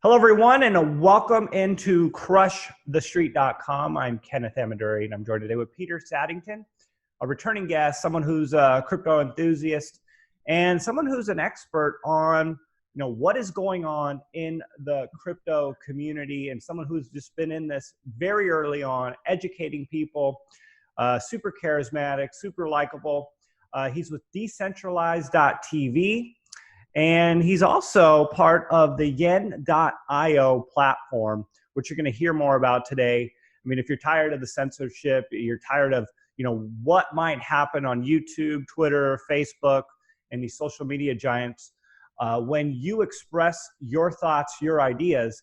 Hello, everyone, and welcome into crushthestreet.com. I'm Kenneth Amaduri, and I'm joined today with Peter Saddington, a returning guest, someone who's a crypto enthusiast, and someone who's an expert on what is going on in the crypto community, and someone who's just been in this very early on, educating people, super charismatic, super likable. He's with decentralized.tv. And he's also part of the yen.io platform, which you're going to hear more about today. I mean, if you're tired of the censorship, you're tired of, what might happen on YouTube, Twitter, Facebook, and these social media giants, when you express your thoughts, your ideas,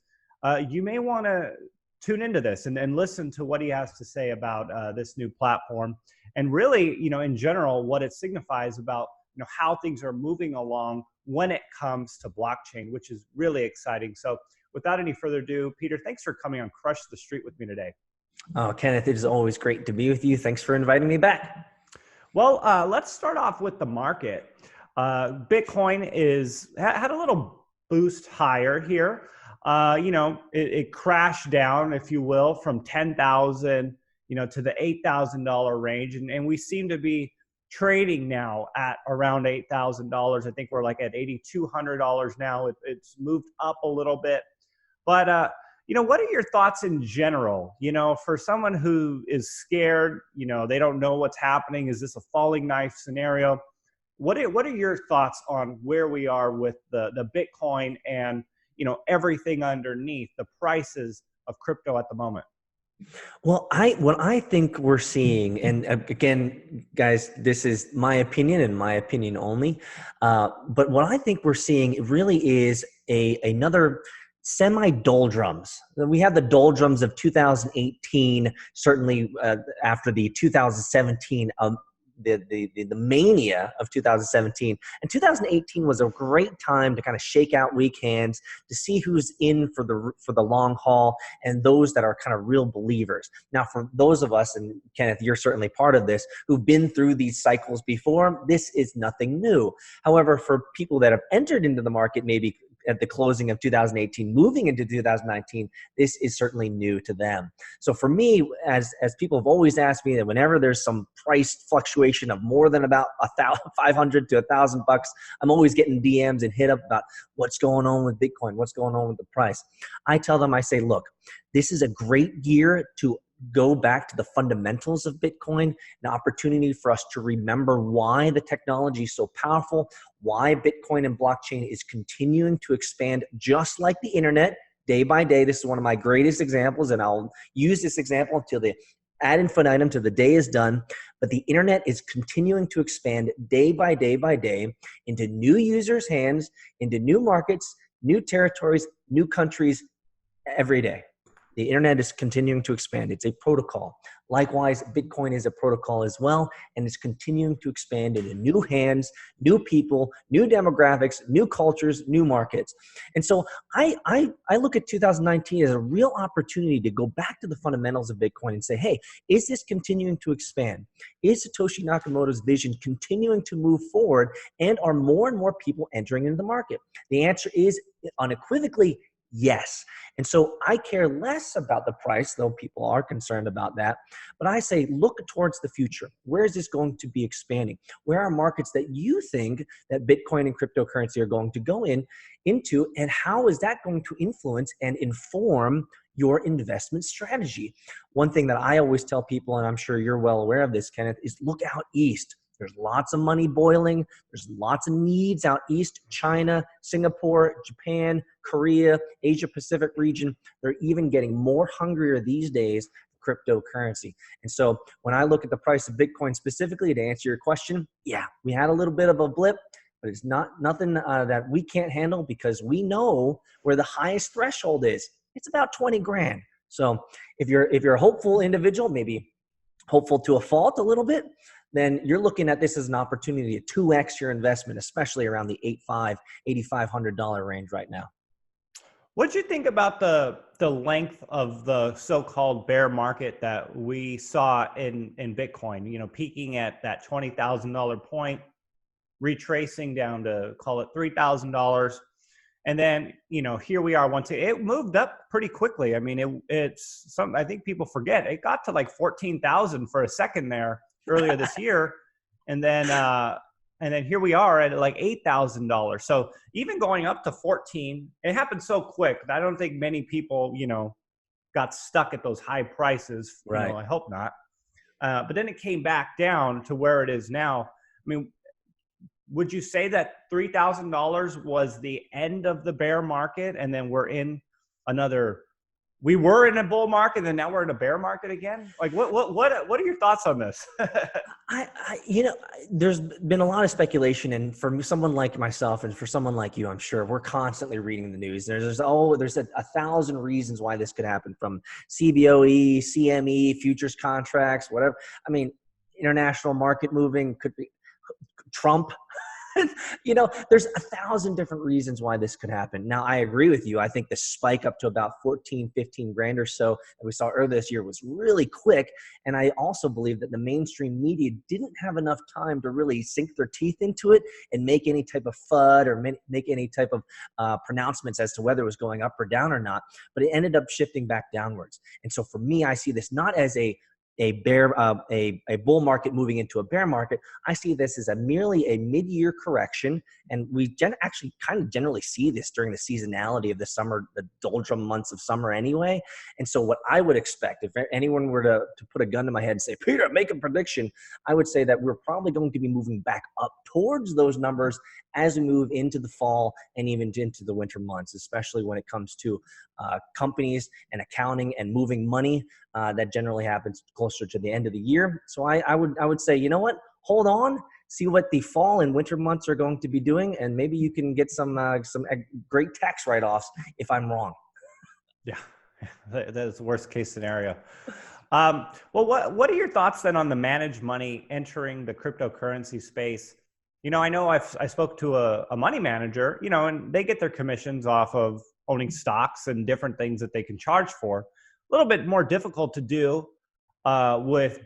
you may want to tune into this and listen to what he has to say about this new platform. And really, in general, what it signifies about how things are moving along when it comes to blockchain, which is really exciting. So without any further ado, Peter, thanks for coming on Crush the Street with me today. Oh, Kenneth, it is always great to be with you. Thanks for inviting me back. Well, let's start off with the market. Bitcoin had a little boost higher here. It crashed down, if you will, from 10,000, to the $8,000 range. And we seem to be trading now at around $8,000. I think we're like at $8,200 now. It's moved up a little bit. But, what are your thoughts in general? For someone who is scared, they don't know what's happening. Is this a falling knife scenario? What are your thoughts on where we are with the Bitcoin and, everything underneath, the prices of crypto at the moment? Well, what I think we're seeing, and again, guys, this is my opinion and my opinion only, but what I think we're seeing really is another semi-doldrums. We have the doldrums of 2018, certainly after the 2017 the mania of 2017, and 2018 was a great time to kind of shake out weak hands, to see who's in for the long haul and those that are kind of real believers. Now, for those of us, and Kenneth, you're certainly part of this, who've been through these cycles before, this is nothing new. However, for people that have entered into the market maybe at the closing of 2018, moving into 2019, this is certainly new to them. So for me, as people have always asked me, that whenever there's some price fluctuation of more than about $500 to $1,000, I'm always getting DMs and hit up about what's going on with Bitcoin, what's going on with the price. I tell them, I say, look, this is a great year to go back to the fundamentals of Bitcoin, an opportunity for us to remember why the technology is so powerful, why Bitcoin and blockchain is continuing to expand just like the internet day by day. This is one of my greatest examples, and I'll use this example until the ad infinitum, till the day is done. But the internet is continuing to expand day by day by day into new users' hands, into new markets, new territories, new countries every day. The internet is continuing to expand. It's a protocol. Likewise, Bitcoin is a protocol as well, and it's continuing to expand into new hands, new people, new demographics, new cultures, new markets. And so I look at 2019 as a real opportunity to go back to the fundamentals of Bitcoin and say, hey, is this continuing to expand? Is Satoshi Nakamoto's vision continuing to move forward, and are more and more people entering into the market? The answer is unequivocally yes. And so I care less about the price, though people are concerned about that. But I say, look towards the future. Where is this going to be expanding? Where are markets that you think that Bitcoin and cryptocurrency are going to go into, and how is that going to influence and inform your investment strategy? One thing that I always tell people, and I'm sure you're well aware of this, Kenneth, is look out east. There's lots of money boiling. There's lots of needs out east. China, Singapore, Japan, Korea, Asia Pacific region. They're even getting more hungrier these days for cryptocurrency. And so when I look at the price of Bitcoin specifically, to answer your question, yeah, we had a little bit of a blip, but it's nothing that we can't handle, because we know where the highest threshold is. It's about 20 grand. So if you're a hopeful individual, maybe hopeful to a fault a little bit, then you're looking at this as an opportunity to 2x your investment, especially around the $8,500 range right now. What do you think about the length of the so-called bear market that we saw in Bitcoin? Peaking at that $20,000 point, retracing down to, call it $3,000, And then, here we are it moved up pretty quickly. I mean, I think people forget it got to like 14,000 for a second there earlier this year. And then here we are at like $8,000. So even going up to 14, it happened so quick. I don't think many people, got stuck at those high prices. Right. I hope not. But then it came back down to where it is now. I mean, would you say that $3,000 was the end of the bear market, and then we were in a bull market, and now we're in a bear market again? Like, what are your thoughts on this? There's been a lot of speculation, and for someone like myself and for someone like you, I'm sure we're constantly reading the news. There's a 1,000 reasons why this could happen, from CBOE, CME, futures contracts, whatever. I mean, international market moving, could be Trump. There's 1,000 different reasons why this could happen. Now, I agree with you. I think the spike up to about 14, 15 grand or so that we saw earlier this year was really quick. And I also believe that the mainstream media didn't have enough time to really sink their teeth into it and make any type of FUD or make any type of pronouncements as to whether it was going up or down or not. But it ended up shifting back downwards. And so for me, I see this not as a bull market moving into a bear market. I see this as merely a mid-year correction, and we actually kind of generally see this during the seasonality of the summer, the doldrum months of summer anyway. And so what I would expect, if anyone were to put a gun to my head and say, Peter, make a prediction, I would say that we're probably going to be moving back up towards those numbers as we move into the fall and even into the winter months, especially when it comes to companies and accounting and moving money. That generally happens closer to the end of the year. So I would say, you know what? Hold on, see what the fall and winter months are going to be doing, and maybe you can get some great tax write-offs if I'm wrong. Yeah, that is the worst case scenario. Well, what are your thoughts then on the managed money entering the cryptocurrency space? I know I spoke to a money manager, and they get their commissions off of owning stocks and different things that they can charge for. A little bit more difficult to do with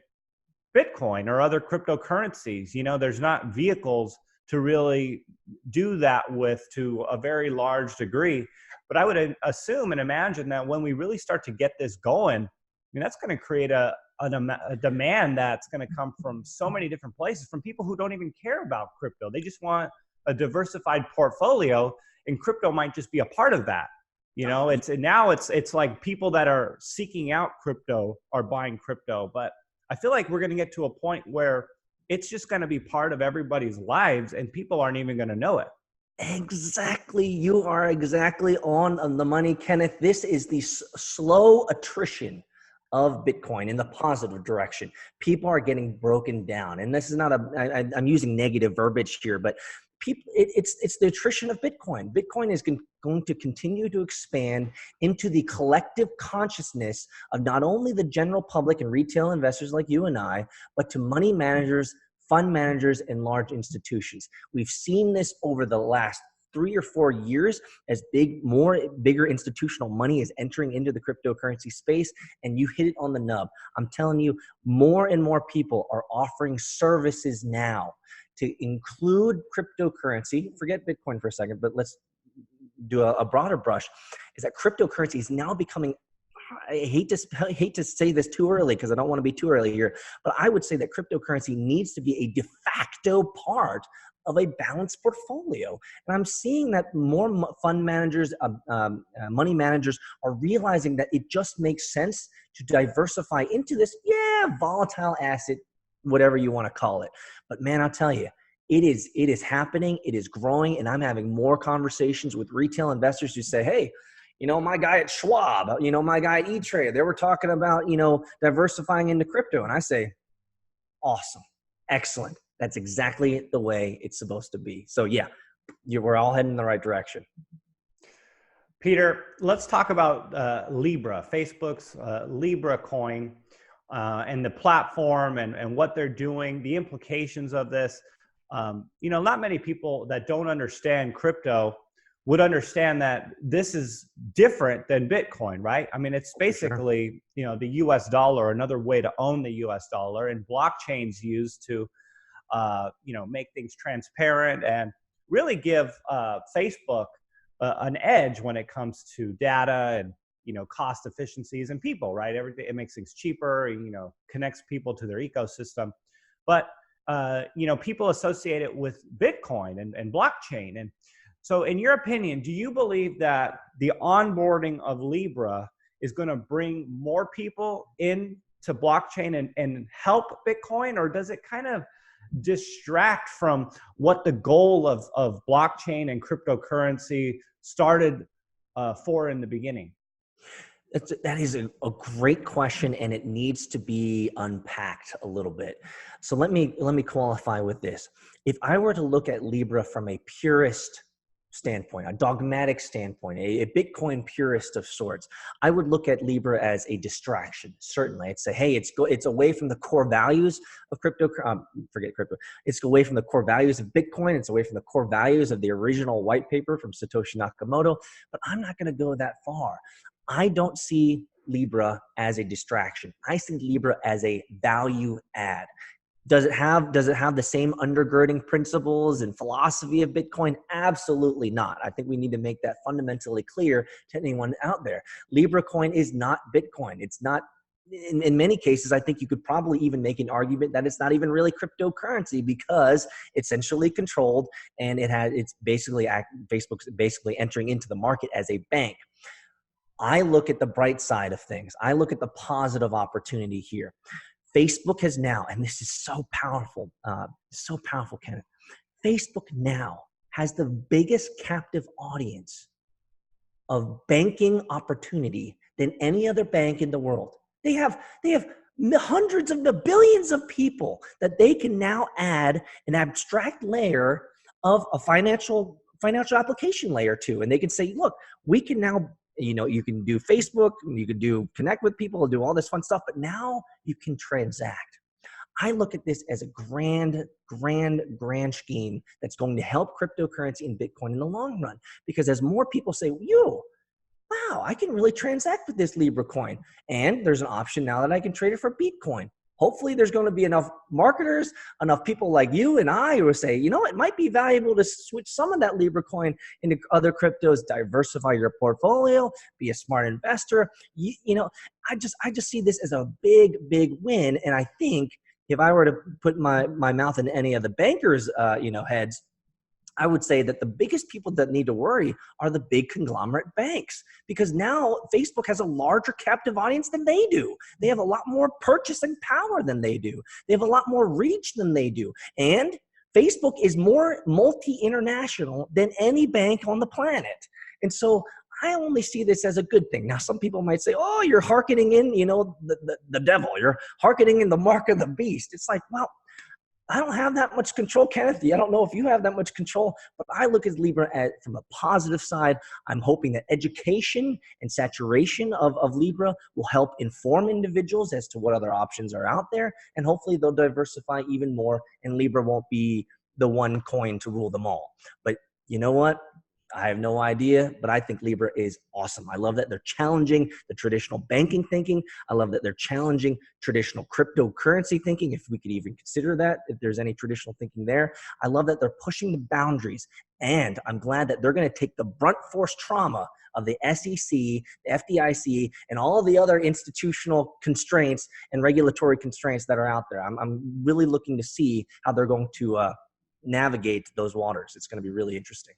Bitcoin or other cryptocurrencies. There's not vehicles to really do that with to a very large degree. But I would assume and imagine that when we really start to get this going, that's going to create a demand that's going to come from so many different places, from people who don't even care about crypto. They just want a diversified portfolio, and crypto might just be a part of that. It's like people that are seeking out crypto are buying crypto. But I feel like we're going to get to a point where it's just going to be part of everybody's lives, and people aren't even going to know it. Exactly. You are exactly on the money, Kenneth. This is the slow attrition of Bitcoin in the positive direction. People are getting broken down. And this is not I'm using negative verbiage here, but it's the attrition of Bitcoin. Bitcoin is going to continue to expand into the collective consciousness of not only the general public and retail investors like you and I, but to money managers, fund managers, and large institutions. We've seen this over the last 3 or 4 years as bigger institutional money is entering into the cryptocurrency space, and you hit it on the nub. I'm telling you, more and more people are offering services now to include cryptocurrency. Forget Bitcoin for a second, but let's do a broader brush. Is that cryptocurrency is now becoming, I hate to say this too early because I don't want to be too early here, but I would say that cryptocurrency needs to be a de facto part of a balanced portfolio. And I'm seeing that more fund managers, money managers are realizing that it just makes sense to diversify into this, volatile asset, whatever you want to call it. But man, I'll tell you, it is happening, it is growing, and I'm having more conversations with retail investors who say, hey, my guy at Schwab, my guy at E-Trade, they were talking about, diversifying into crypto. And I say, awesome, excellent. That's exactly the way it's supposed to be. So yeah, we're all heading in the right direction. Peter, let's talk about Libra, Facebook's Libra coin, and the platform and what they're doing, the implications of this. Not many people that don't understand crypto would understand that this is different than Bitcoin, right? I mean, it's basically, the US dollar, another way to own the US dollar, and blockchains used to, make things transparent and really give Facebook an edge when it comes to data and, cost efficiencies and people, right? Everything, it makes things cheaper, and, connects people to their ecosystem. But, people associate it with Bitcoin and blockchain. And so in your opinion, do you believe that the onboarding of Libra is going to bring more people in to blockchain and help Bitcoin, or does it kind of distract from what the goal of blockchain and cryptocurrency started for in the beginning? That is a great question, and it needs to be unpacked a little bit. So let me qualify with this. If I were to look at Libra from a purist standpoint, a dogmatic standpoint, a Bitcoin purist of sorts, I would look at Libra as a distraction. Certainly, I'd say, hey, it's away from the core values of crypto. Forget crypto. It's away from the core values of Bitcoin. It's away from the core values of the original white paper from Satoshi Nakamoto. But I'm not going to go that far. I don't see Libra as a distraction. I see Libra as a value add. Does it have the same undergirding principles and philosophy of Bitcoin? Absolutely not. I think we need to make that fundamentally clear to anyone out there. Libra coin is not Bitcoin. It's not. In many cases, I think you could probably even make an argument that it's not even really cryptocurrency, because it's centrally controlled and Facebook's basically entering into the market as a bank. I look at the bright side of things. I look at the positive opportunity here. Facebook has now, and this is so powerful, Kenneth. Facebook now has the biggest captive audience of banking opportunity than any other bank in the world. They have hundreds of the billions of people that they can now add an abstract layer of a financial application layer to, and they can say, look, we can now. You can do Facebook, you can do connect with people, do all this fun stuff, but now you can transact. I look at this as a grand scheme that's going to help cryptocurrency and Bitcoin in the long run, because as more people say, wow, I can really transact with this Libra coin, and there's an option now that I can trade it for Bitcoin. Hopefully there's going to be enough marketers, enough people like you and I who will say, it might be valuable to switch some of that Libra coin into other cryptos, diversify your portfolio, be a smart investor. I just see this as a big win. And I think if I were to put my mouth in any of the bankers' heads, I would say that the biggest people that need to worry are the big conglomerate banks, because now Facebook has a larger captive audience than they do. They have a lot more purchasing power than they do. They have a lot more reach than they do. And Facebook is more multi-international than any bank on the planet. And so I only see this as a good thing. Now, some people might say, oh, you're hearkening in, the devil. You're hearkening in the mark of the beast. It's like, well, I don't have that much control, Kenneth. I don't know if you have that much control, but I look at Libra from a positive side. I'm hoping that education and saturation of Libra will help inform individuals as to what other options are out there, and hopefully they'll diversify even more, and Libra won't be the one coin to rule them all. But you know what? I have no idea, but I think Libra is awesome. I love that they're challenging the traditional banking thinking. I love that they're challenging traditional cryptocurrency thinking, if we could even consider that, if there's any traditional thinking there. I love that they're pushing the boundaries, and I'm glad that they're going to take the brunt force trauma of the SEC, the FDIC, and all of the other institutional constraints and regulatory constraints that are out there. I'm really looking to see how they're going to navigate those waters. It's going to be really interesting.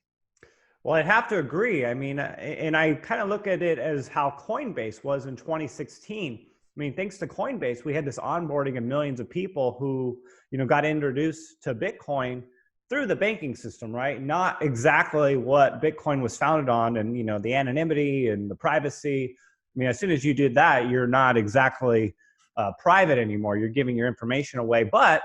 Well, I'd have to agree. I mean, and I kind of look at it as how Coinbase was in 2016. I mean, thanks to Coinbase, we had this onboarding of millions of people who, got introduced to Bitcoin through the banking system, right? Not exactly what Bitcoin was founded on, and, the anonymity and the privacy. I mean, as soon as you did that, you're not exactly private anymore. You're giving your information away, but,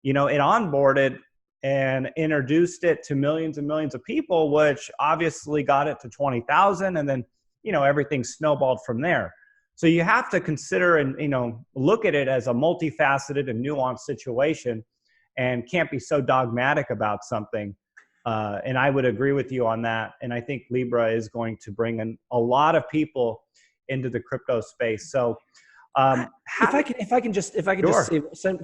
it onboarded and introduced it to millions and millions of people, which obviously got it to 20,000. And then, everything snowballed from there. So you have to consider and, look at it as a multifaceted and nuanced situation, and can't be so dogmatic about something. And I would agree with you on that. And I think Libra is going to bring in a lot of people into the crypto space. So if I can just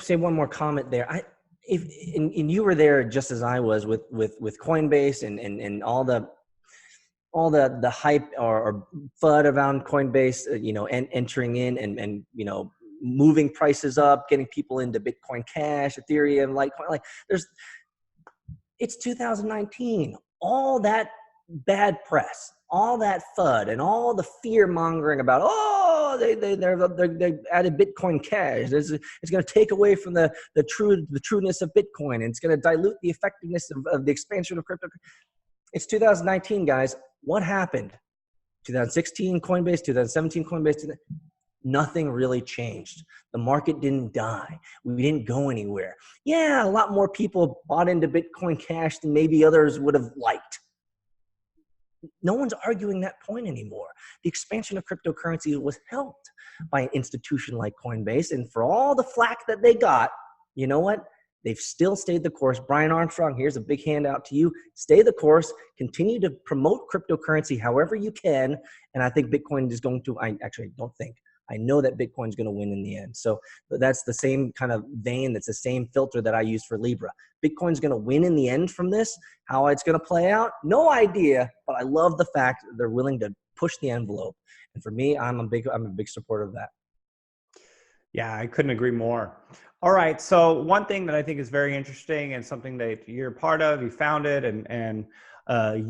say one more comment there. And you were there just as I was with Coinbase and all the the hype or FUD around Coinbase, and entering in and moving prices up, getting people into Bitcoin Cash, Ethereum, Litecoin. It's 2019. All that bad press, all that FUD, and all the fear mongering about, they added Bitcoin Cash. It's going to take away from the trueness of Bitcoin, and it's going to dilute the effectiveness of the expansion of crypto. It's 2019, guys. What happened? 2016 Coinbase, 2017 Coinbase, nothing really changed. The market didn't die. We didn't go anywhere. Yeah, a lot more people bought into Bitcoin Cash than maybe others would have liked. No one's arguing that point anymore. The expansion of cryptocurrency was helped by an institution like Coinbase. And for all the flack that they got, you know what? They've still stayed the course. Brian Armstrong, here's a big handout to you. Stay the course. Continue to promote cryptocurrency however you can. And I think Bitcoin is going to, I know that Bitcoin is going to win in the end. So that's the same kind of vein. That's the same filter that I use for Libra. Bitcoin's going to win in the end from this. How it's going to play out, no idea. But I love the fact that they're willing to push the envelope. And for me, I'm a big supporter of that. Yeah, I couldn't agree more. All right. So one thing that I think is very interesting and something that you're part of, you founded, and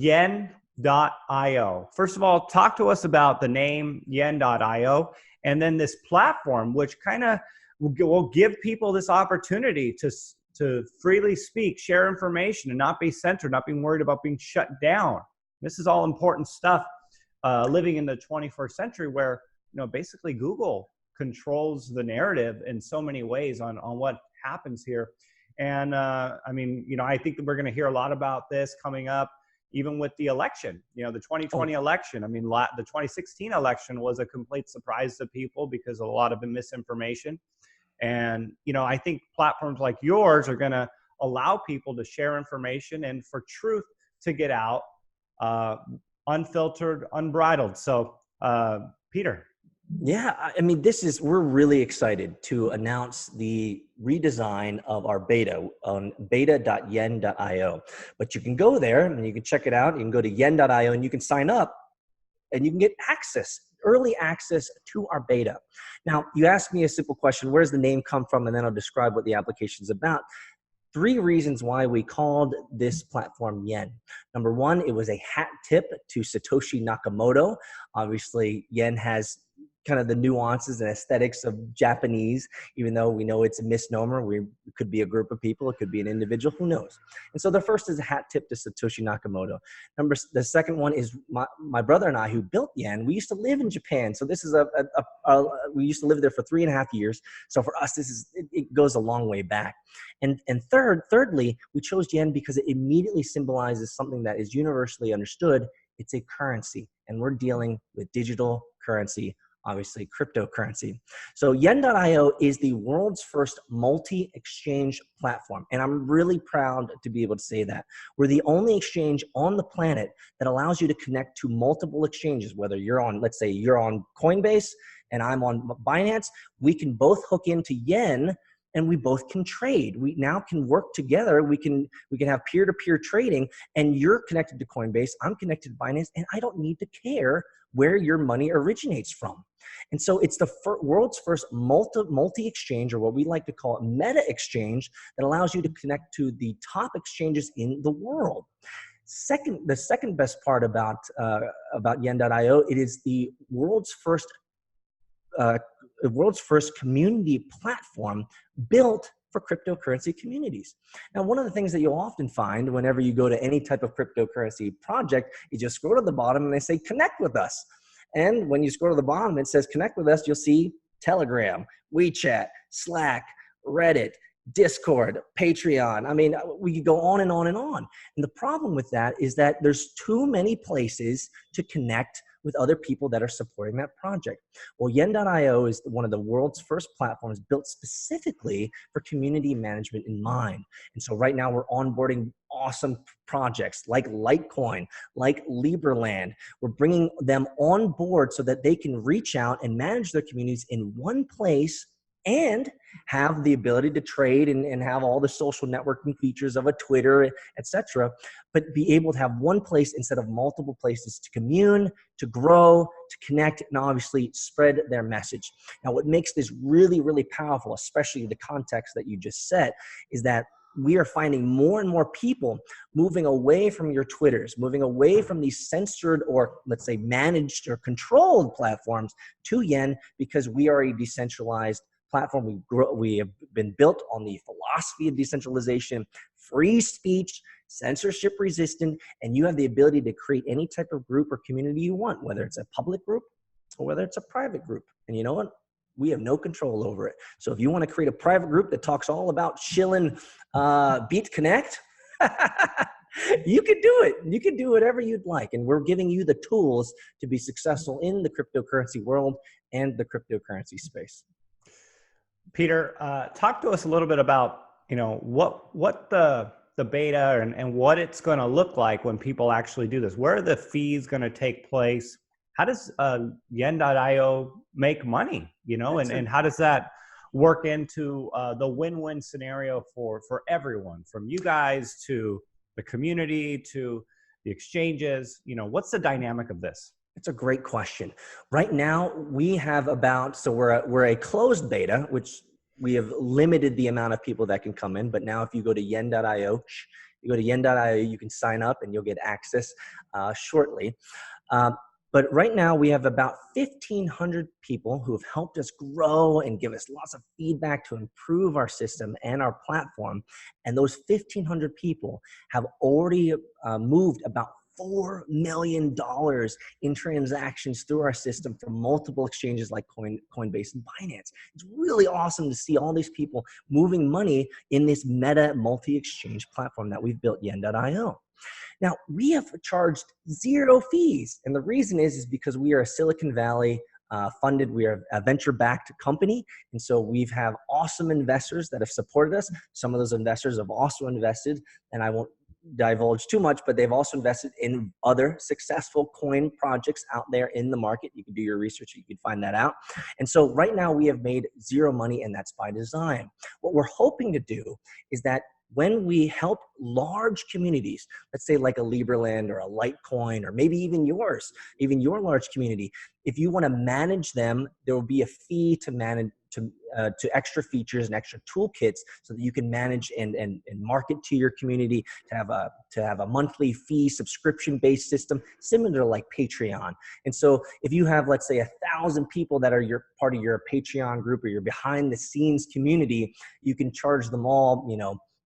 yen.io. First of all, talk to us about the name yen.io, and then this platform, which kind of will give people this opportunity to freely speak, share information, and not be censored, not being worried about being shut down. This is all important stuff living in the 21st century where, basically Google controls the narrative in so many ways on what happens here. And I think that we're going to hear a lot about this coming up, even with the election, the 2020 election. The 2016 election was a complete surprise to people because of a lot of the misinformation. And, I think platforms like yours are going to allow people to share information and for truth to get out, unfiltered, unbridled. So, Peter. Yeah, we're really excited to announce the redesign of our beta on beta.yen.io. But you can go there and you can check it out. You can go to yen.io and you can sign up and you can get early access to our beta. Now, you asked me a simple question, where does the name come from? And then I'll describe what the application is about. 3 reasons why we called this platform Yen. Number 1, it was a hat tip to Satoshi Nakamoto. Obviously, Yen has kind of the nuances and aesthetics of Japanese, even though we know it's a misnomer. It could be a group of people. It could be an individual. Who knows? And so the first is a hat tip to Satoshi Nakamoto. The second one is my brother and I, who built Yen. We used to live in Japan. So this is we used to live there for 3.5 years. So for us, it goes a long way back. And thirdly, we chose Yen because it immediately symbolizes something that is universally understood. It's a currency, and we're dealing with digital currency, obviously cryptocurrency. So yen.io is the world's first multi-exchange platform. And I'm really proud to be able to say that. We're the only exchange on the planet that allows you to connect to multiple exchanges, whether let's say you're on Coinbase and I'm on Binance. We can both hook into Yen and we both can trade. We now can work together. We can have peer-to-peer trading, and you're connected to Coinbase, I'm connected to Binance, and I don't need to care where your money originates from. And so it's the world's first multi-exchange, or what we like to call it meta exchange, that allows you to connect to the top exchanges in the world. The second best part about yen.io, it is the world's first community platform built for cryptocurrency communities. Now, one of the things that you'll often find whenever you go to any type of cryptocurrency project, you just scroll to the bottom and they say, connect with us. And when you scroll to the bottom, it says, connect with us, you'll see Telegram, WeChat, Slack, Reddit, Discord, Patreon. We could go on and on and on. And the problem with that is that there's too many places to connect with other people that are supporting that project. Well, yen.io is one of the world's first platforms built specifically for community management in mind. And so right now we're onboarding awesome projects like Litecoin, like Libra. We're bringing them on board so that they can reach out and manage their communities in one place and have the ability to trade and have all the social networking features of a Twitter, etc., but be able to have one place instead of multiple places to commune, to grow, to connect, and obviously spread their message. Now, what makes this really, really powerful, especially the context that you just set, is that we are finding more and more people moving away from your Twitters, moving away from these censored or, let's say, managed or controlled platforms to Yen, because we are a decentralized platform. We have been built on the philosophy of decentralization, free speech, censorship resistant, and you have the ability to create any type of group or community you want, whether it's a public group or whether it's a private group. And you know what? We have no control over it. So if you want to create a private group that talks all about chilling, Beat Connect, you can do it. You can do whatever you'd like. And we're giving you the tools to be successful in the cryptocurrency world and the cryptocurrency space. Peter, talk to us a little bit about, what the beta and what it's going to look like when people actually do this. Where are the fees going to take place? How does Yen.io make money, and how does that work into the win-win scenario for everyone, from you guys to the community to the exchanges? What's the dynamic of this? It's a great question. Right now, we have we're a closed beta, which we have limited the amount of people that can come in. But now if you go to Yen.io, you can sign up and you'll get access shortly. But right now we have about 1,500 people who have helped us grow and give us lots of feedback to improve our system and our platform. And those 1,500 people have already moved about $4 million in transactions through our system from multiple exchanges like Coinbase and Binance. It's really awesome to see all these people moving money in this meta multi-exchange platform that we've built, Yen.io. Now, we have charged zero fees. And the reason is because we are a Silicon Valley funded, we are a venture-backed company. And so we've have awesome investors that have supported us. Some of those investors have also invested, and I won't divulge too much, but they've also invested in other successful coin projects out there in the market. You can do your research, you can find that out. And so right now we have made zero money, and that's by design. What we're hoping to do is that when we help large communities, let's say like a Libraland or a Litecoin, or maybe even your large community, if you want to manage them, there will be a fee to manage to extra features and extra toolkits so that you can manage and market to your community, to have a monthly fee subscription-based system similar to like Patreon. And so if you have, let's say, 1,000 people that are part of your Patreon group or your behind the scenes community, you can charge them all,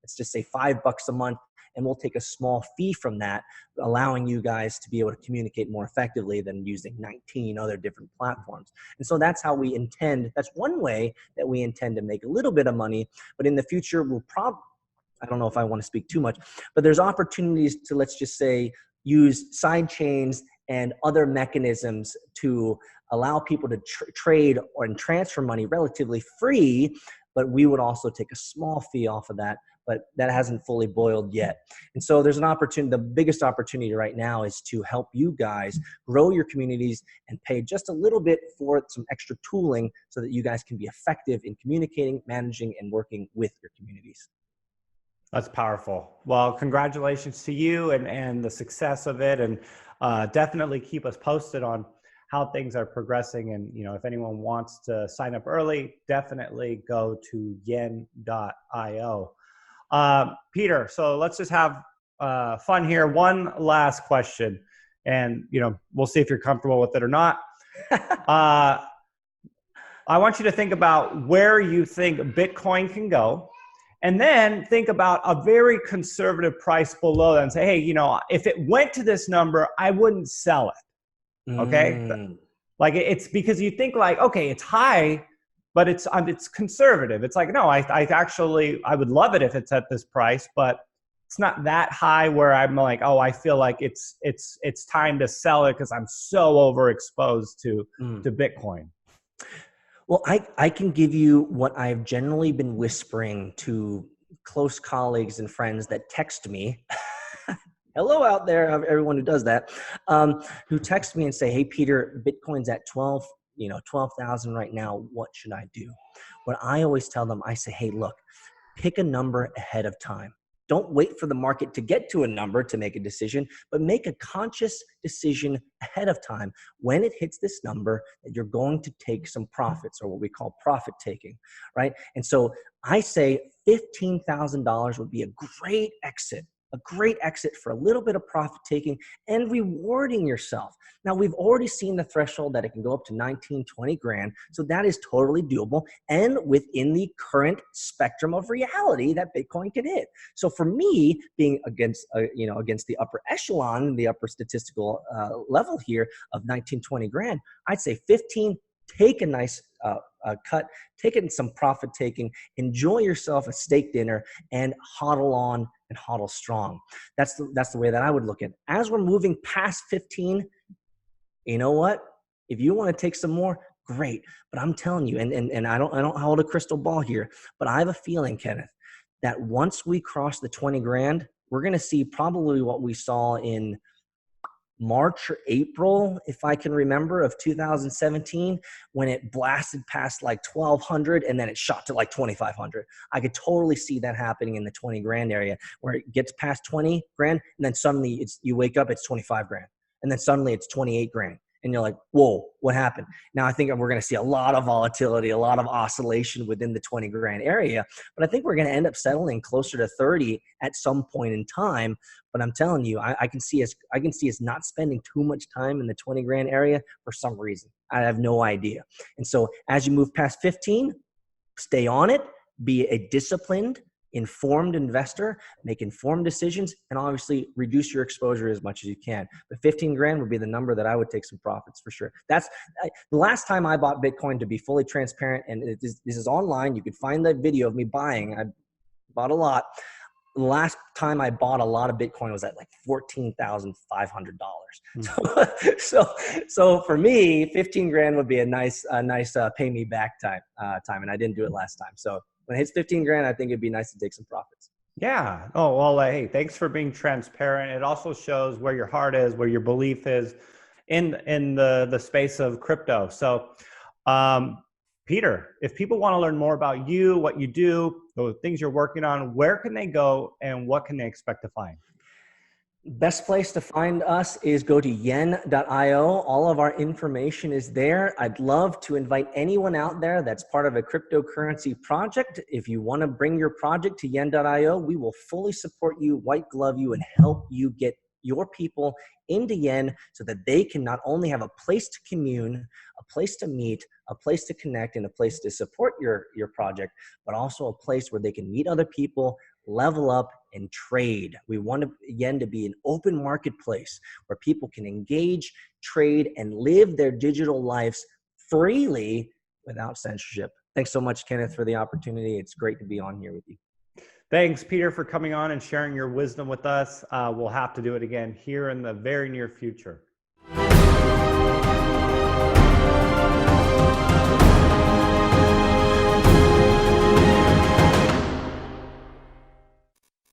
let's just say $5 a month, and we'll take a small fee from that, allowing you guys to be able to communicate more effectively than using 19 other different platforms. And so that's how we intend, that's one way that we intend to make a little bit of money. But in the future, I don't know if I want to speak too much, but there's opportunities to, let's just say, use side chains and other mechanisms to allow people to trade and transfer money relatively free, but we would also take a small fee off of that, but that hasn't fully boiled yet. And so there's an opportunity, the biggest opportunity right now is to help you guys grow your communities and pay just a little bit for some extra tooling so that you guys can be effective in communicating, managing, and working with your communities. That's powerful. Well, congratulations to you and the success of it, and definitely keep us posted on how things are progressing. And, if anyone wants to sign up early, definitely go to yen.io. Peter, so let's just have fun here. One last question, and, we'll see if you're comfortable with it or not. I want you to think about where you think Bitcoin can go, and then think about a very conservative price below that and say, hey, if it went to this number, I wouldn't sell it. Okay. Like, it's because you think like, okay, it's high, but it's conservative. It's like, no, I would love it if it's at this price, but it's not that high where I'm like, oh, I feel like it's time to sell it because I'm so overexposed to Bitcoin. Well, I can give you what I've generally been whispering to close colleagues and friends that text me. Hello out there, everyone who does that, who text me and say, hey, Peter, Bitcoin's at 12,000 right now. What should I do? What I always tell them, I say, hey, look, pick a number ahead of time. Don't wait for the market to get to a number to make a decision, but make a conscious decision ahead of time when it hits this number that you're going to take some profits, or what we call profit taking, right? And so I say $15,000 would be a great exit for a little bit of profit taking and rewarding yourself. Now, we've already seen the threshold that it can go up to 19, 20 grand. So that is totally doable and within the current spectrum of reality that Bitcoin can hit. So for me, being against the upper echelon, the upper statistical level here of 19, 20 grand, I'd say 15, take a nice cut, take it in some profit taking, enjoy yourself a steak dinner, and hodl on and hodl strong. That's the way that I would look at it. As we're moving past 15, you know what? If you want to take some more, great. But I'm telling you, and I don't hold a crystal ball here, but I have a feeling, Kenneth, that once we cross the 20 grand, we're going to see probably what we saw in March or April, if I can remember, of 2017, when it blasted past like 1,200 and then it shot to like 2,500. I could totally see that happening in the 20 grand area, where it gets past 20 grand and then suddenly you wake up, it's 25 grand. And then suddenly it's 28 grand. And you're like, whoa, what happened? Now I think we're going to see a lot of volatility, a lot of oscillation within the 20 grand area. But I think we're going to end up settling closer to 30 at some point in time. But I'm telling you, I can see us not spending too much time in the 20 grand area for some reason. I have no idea. And so as you move past 15, stay on it, be a disciplined, informed investor, make informed decisions, and obviously reduce your exposure as much as you can. But 15 grand would be the number that I would take some profits for sure. That's the last time I bought Bitcoin, to be fully transparent. And this is online. You could find the video of me buying. I bought a lot. The last time I bought a lot of Bitcoin was at like $14,500. So for me, 15 grand would be a nice pay me back time. And I didn't do it last time. So when it hits 15 grand, I think it'd be nice to take some profits. Yeah. Oh, well, hey, thanks for being transparent. It also shows where your heart is, where your belief is in the space of crypto. So, Peter, if people want to learn more about you, what you do, the things you're working on, where can they go and what can they expect to find? Best place to find us is go to yen.io. All of our information is there. I'd love to invite anyone out there that's part of a cryptocurrency project. If you want to bring your project to yen.io, we will fully support you, white glove you, and help you get your people into yen so that they can not only have a place to commune, a place to meet, a place to connect, and a place to support your project, but also a place where they can meet other people, level up, and trade. We want yen to be an open marketplace where people can engage, trade, and live their digital lives freely without censorship. Thanks so much, Kenneth, for the opportunity. It's great to be on here with you. Thanks, Peter, for coming on and sharing your wisdom with us. We'll have to do it again here in the very near future.